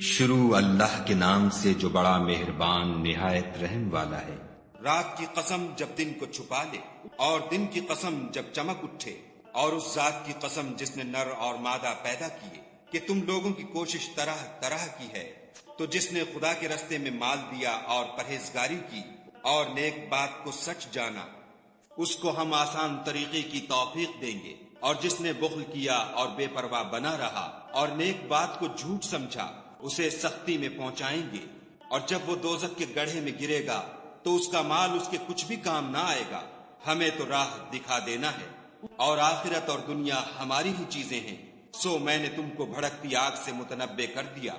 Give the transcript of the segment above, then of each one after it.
شروع اللہ کے نام سے جو بڑا مہربان نہایت رحم والا ہے۔ رات کی قسم جب دن کو چھپا لے، اور دن کی قسم جب چمک اٹھے، اور اس ذات کی قسم جس نے نر اور مادہ پیدا کیے کہ تم لوگوں کی کوشش طرح طرح کی ہے، تو جس نے خدا کے رستے میں مال دیا اور پرہیزگاری کی اور نیک بات کو سچ جانا، اس کو ہم آسان طریقے کی توفیق دیں گے۔ اور جس نے بخل کیا اور بے پرواہ بنا رہا اور نیک بات کو جھوٹ سمجھا، اسے سختی میں پہنچائیں گے۔ اور جب وہ دوزخ کے گڑھے میں گرے گا تو اس کا مال اس کے کچھ بھی کام نہ آئے گا۔ ہمیں تو راہ دکھا دینا ہے، اور آخرت اور دنیا ہماری ہی چیزیں ہیں، سو میں نے تم کو بھڑکتی آگ سے متنبع کر دیا،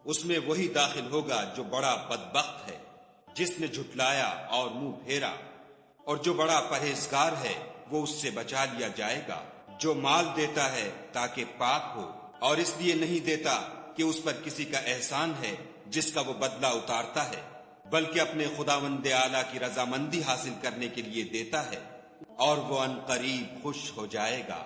اس میں وہی داخل ہوگا جو بڑا بدبخت ہے، جس نے جھٹلایا اور منہ پھیرا، اور جو بڑا پرہیزگار ہے وہ اس سے بچا لیا جائے گا۔ جو مال دیتا ہے تاکہ پاک ہو، اور اس لیے نہیں دیتا کہ اس پر کسی کا احسان ہے جس کا وہ بدلہ اتارتا ہے، بلکہ اپنے خداوند اعلیٰ کی رضامندی حاصل کرنے کے لیے دیتا ہے، اور وہ ان قریب خوش ہو جائے گا۔